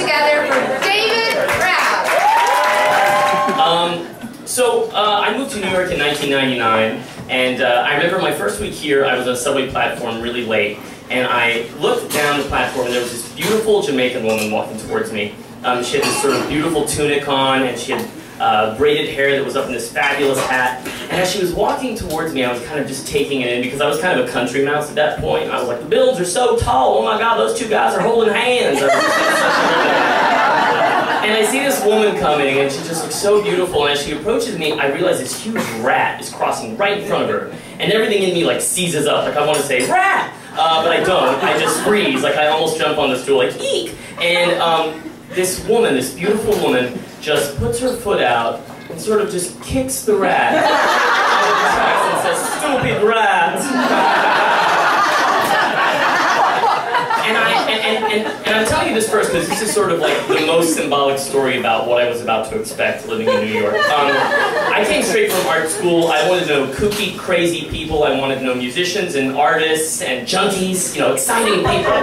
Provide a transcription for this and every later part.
together for David Crabb. I moved to New York in 1999, and I remember my first week here, I was on a subway platform really late, and I looked down the platform and there was this beautiful Jamaican woman walking towards me. She had this sort of beautiful tunic on, and she had braided hair that was up in this fabulous hat. And as she was walking towards me, I was kind of just taking it in because I was kind of a country mouse at that point. I was like, the buildings are so tall, oh my God, those two guys are holding hands. And I see this woman coming, and she just looks so beautiful, and as she approaches me, I realize this huge rat is crossing right in front of her. And everything in me like seizes up, like I want to say, rat! But I don't, I just freeze, like I almost jump on the stool, like, eek! And this woman, this beautiful woman, just puts her foot out and sort of just kicks the rat out of the tracks and says, stupid rat! And I'm telling you this first because this is sort of like the most symbolic story about what I was about to expect living in New York. I came straight from art school. I wanted to know kooky, crazy people. I wanted to know musicians and artists and junkies, you know, exciting people.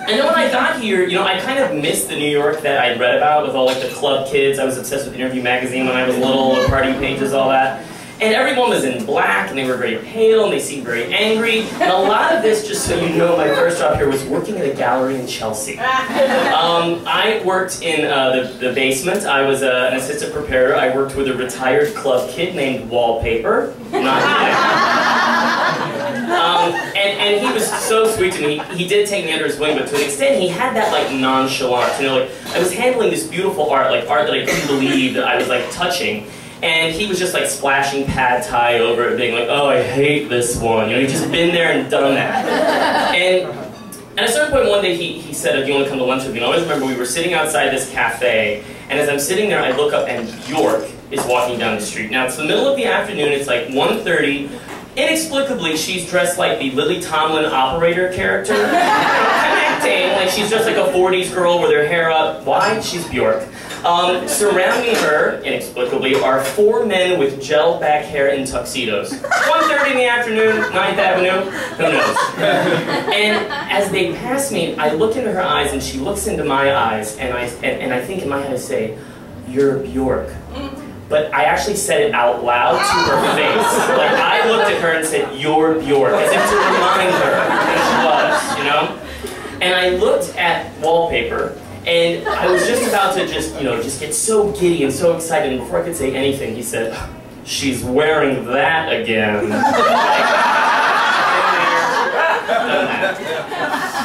And then when I got here, you know, I kind of missed the New York that I'd read about with all like the club kids. I was obsessed with Interview magazine when I was little, the party pages, all that. And everyone was in black, and they were very pale, and they seemed very angry. And a lot of this, just so you know, my first job here was working at a gallery in Chelsea. I worked in the basement. I was an assistant preparer. I worked with a retired club kid named Wallpaper. Not and he was so sweet to me. He did take me under his wing, but to an extent, he had that like nonchalance. You know, like I was handling this beautiful art, like art that I couldn't believe that I was like touching. And he was just like splashing pad thai over it, being like, oh, I hate this one. You know, he'd just been there and done that. And at a certain point one day he said, do you want to come to lunch with me? And I always remember we were sitting outside this cafe, and as I'm sitting there, I look up and Bjork is walking down the street. Now, it's the middle of the afternoon, it's like 1:30. Inexplicably, she's dressed like the Lily Tomlin operator character. Connecting, like she's just like a 40s girl with her hair up. Why? She's Bjork. Surrounding her, inexplicably, are 4 men with gel back hair in tuxedos. 1:30 in the afternoon, 9th Avenue, who knows? And as they pass me, I look into her eyes and she looks into my eyes, and I think in my head I say, you're Bjork. But I actually said it out loud to her face. Like I looked at her and said, you're Bjork, as if to remind her who she was, you know? And I looked at Wallpaper, and I was just about to just get so giddy and so excited, and before I could say anything, he said, she's wearing that again.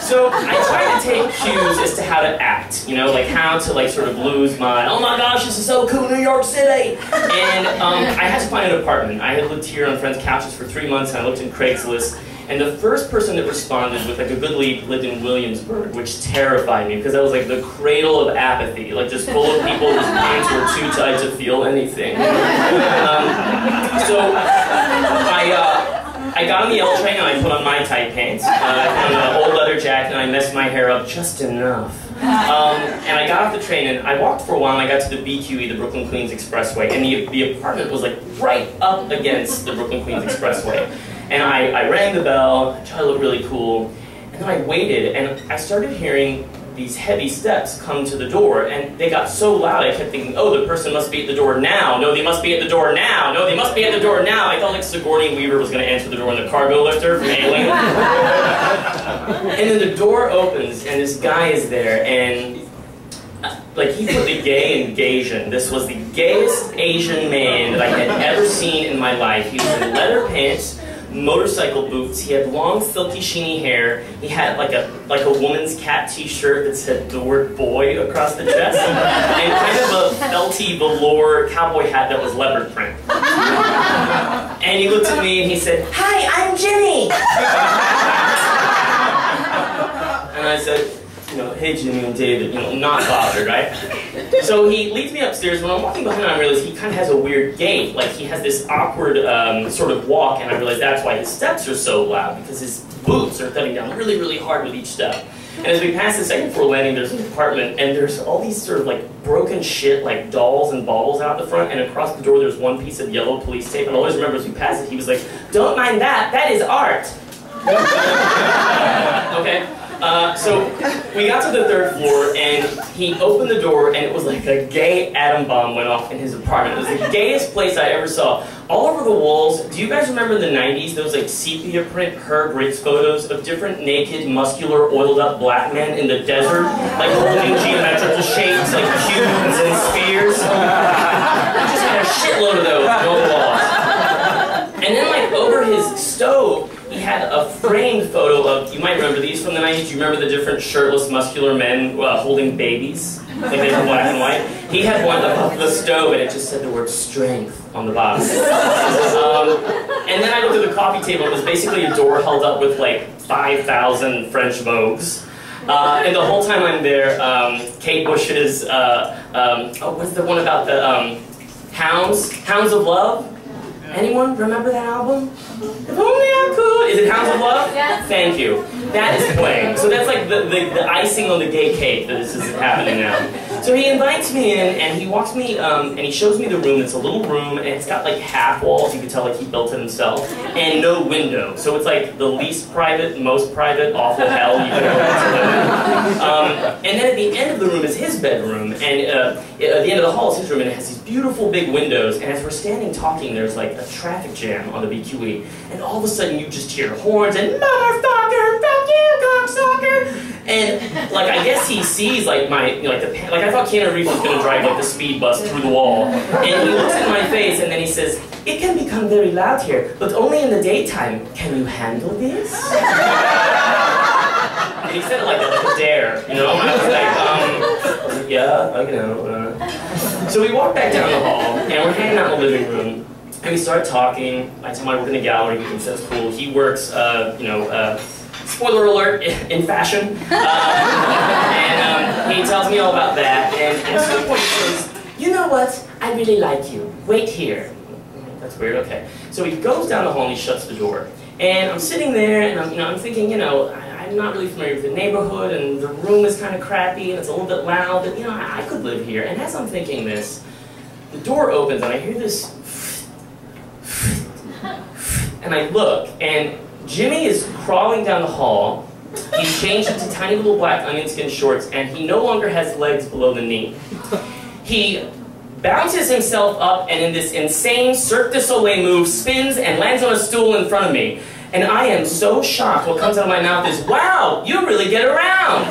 So I tried to take cues as to how to act, you know, like how to like sort of lose my, oh my gosh, this is so cool, New York City! And I had to find an apartment. I had lived here on friends' couches for 3 months, and I looked in Craigslist. And the first person that responded with like a good lead lived in Williamsburg, which terrified me because that was like the cradle of apathy, like just full of people whose pants were too tight to feel anything. So I got on the L train and I put on my tight pants, I put on an old leather jacket, and I messed my hair up just enough. And I got off the train and I walked for a while, and I got to the BQE, the Brooklyn Queens Expressway, and the apartment was like right up against the Brooklyn Queens Expressway. And I rang the bell, I tried to look really cool, and then I waited, and I started hearing these heavy steps come to the door, and they got so loud I kept thinking, oh, the person must be at the door now. No, they must be at the door now. No, they must be at the door now. I felt like Sigourney Weaver was going to answer the door in the cargo lifter from Alien. And then the door opens, and this guy is there, and like he put the gay in Gaysian. This was the gayest Asian man that I had ever seen in my life. He was in leather pants, motorcycle boots, he had long silky sheeny hair, he had like a woman's cat t-shirt that said the word boy across the chest, and kind of a felty velour cowboy hat that was leopard print. And he looked at me and he said, hi, I'm Jimmy! And I said, you know, hey Jimmy and David, you know, not bothered, right? So he leads me upstairs. When I'm walking behind him, I realize he kind of has a weird gait. Like he has this awkward sort of walk, and I realize that's why his steps are so loud, because his boots are thudding down really, really hard with each step. And as we pass the second floor landing, there's an apartment, and there's all these sort of like broken shit, like dolls and baubles out the front, and across the door there's one piece of yellow police tape, and I always remember as we passed it, he was like, don't mind that, that is art. Okay. So we got to the 3rd floor, and he opened the door, and it was like a gay atom bomb went off in his apartment. It was the gayest place I ever saw. All over the walls, do you guys remember in the 90s, those like sepia print Herb Ritts photos of different naked, muscular, oiled up black men in the desert, like holding geometrical shapes like cubes and spheres? I just had a shitload of those on the walls. And then like over his stove, he had a framed photo of, you might remember these from the 90s, you remember the different shirtless, muscular men holding babies? Like they were black and white. He had one above the stove and it just said the word strength on the bottom. And then I looked at the coffee table, it was basically a door held up with like 5,000 French Vogues. And the whole time I'm there, Kate Bush's, what's the one about the Hounds? Hounds of Love? Anyone remember that album? If only I could. Is it Hounds of Love? Yes. Thank you. That is playing. So that's like the icing on the gay cake that this is happening now. So he invites me in, and he walks me, and he shows me the room. It's a little room, and it's got like half walls. You can tell like he built it himself, and no window. So it's like the least private, most private, awful hell you can ever And then at the end of the room is his bedroom, and at the end of the hall is his room, and it has these beautiful big windows. And as we're standing talking, there's like a traffic jam on the BQE, and all of a sudden you just hear horns and motherfucker, fuck you, cocksucker. And like I guess he sees like my like I thought Keanu Reeves was gonna drive like the speed bus through the wall, and he looks at my face and then he says, "It can become very loud here, but only in the daytime. Can you handle this?" And he said it like a dare, you know. And I was like, yeah, I know. So we walk back down the hall and we're hanging out in the living room. And we start talking. I tell him I work in the gallery, he thinks that's cool. He works, spoiler alert, in fashion. And he tells me all about that. And at some point he says, "You know what? I really like you. Wait here." That's weird, okay. So he goes down the hall and he shuts the door. And I'm sitting there and I'm thinking, I'm not really familiar with the neighborhood and the room is kind of crappy and it's a little bit loud, but I could live here. And as I'm thinking this, the door opens and I hear this and I look, and Jimmy is crawling down the hall. He's changed into tiny little black onion skin shorts, and he no longer has legs below the knee. He bounces himself up, and in this insane Cirque du Soleil move, spins and lands on a stool in front of me. And I am so shocked. What comes out of my mouth is, "Wow, you really get around."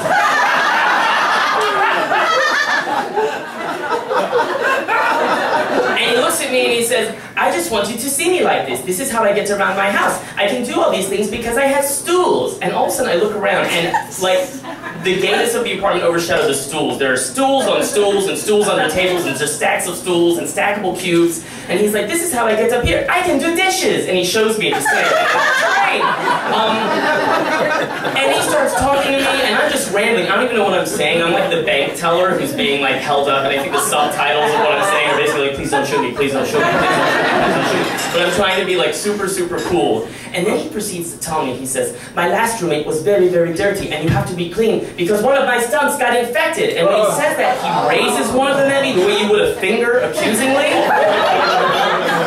And he looks at me and he says, "I just want you to see me like this. This is how I get around my house. I can do all these things because I have stools." And all of a sudden I look around and like the gayness of the apartment overshadowed the stools. There are stools on stools and stools under tables and just stacks of stools and stackable cubes. And he's like, "This is how I get up here. I can do dishes." And he shows me at the sink. And he starts talking to me, and I'm just rambling. I don't even know what I'm saying. I'm like the bank teller who's being like held up, and I think the subtitles of what I'm saying are basically like, "Please don't shoot me, please don't shoot me, please don't shoot me, please don't shoot me." But I'm trying to be like super, super cool. And then he proceeds to tell me, he says, "My last roommate was very, very dirty, and you have to be clean because one of my stumps got infected." And when he says that, he raises one of them at me the way you would a finger accusingly.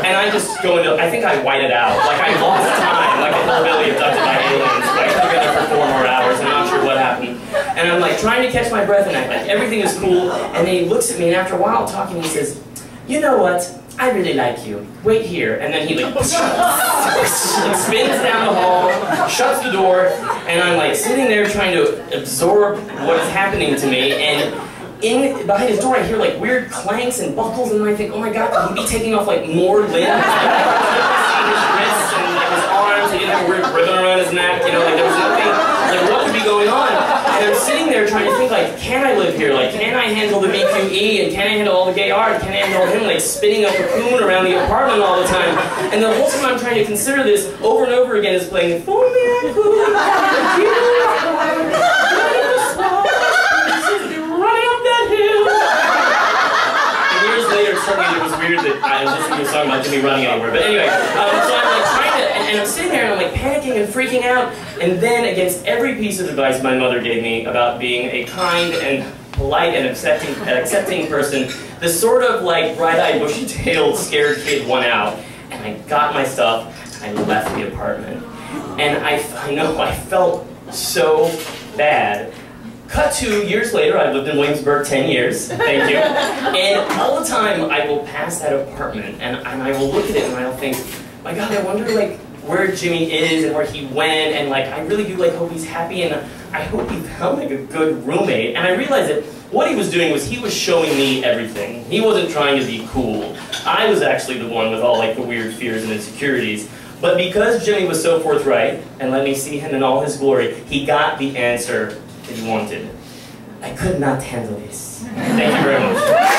And I just go into, I think I whited out. Like I lost time, like a hillbilly abducted by aliens. Like I could have been there for 4 more hours, I'm not sure what happened. And I'm like trying to catch my breath and like everything is cool. And then he looks at me and after a while talking, he says, "You know what? I really like you. Wait here." And then he like spins down the hall, shuts the door, and I'm like sitting there trying to absorb what is happening to me. And behind his door I hear like weird clanks and buckles, and I think, oh my god, could he be taking off like more limbs? His wrists and like his arms, he didn't have a weird ribbon around his neck, like there was nothing, like what could be going on? And I'm sitting there trying to think like, can I live here? Like, can I handle the BQE? And can I handle all the gay art? Can I handle him like spinning a cocoon around the apartment all the time? And the whole time I'm trying to consider this over and over again is playing, "If only I could, it was weird that I was listening to a song about Jimmy running anywhere. But anyway, so I'm like trying to, and I'm sitting there and I'm like panicking and freaking out. And then against every piece of advice my mother gave me about being a kind and polite and accepting person, the sort of like bright-eyed, bushy-tailed, scared kid won out. And I got my stuff and I left the apartment. And I know I felt so bad. Cut to years later, I lived in Williamsburg 10 years, thank you. And all the time I will pass that apartment and I will look at it and I'll think, my God, I wonder like where Jimmy is and where he went, and like I really do like hope he's happy, and I hope he found like a good roommate. And I realized that what he was doing was he was showing me everything. He wasn't trying to be cool. I was actually the one with all like the weird fears and insecurities. But because Jimmy was so forthright and let me see him in all his glory, he got the answer that he wanted. I could not handle this. Thank you very much.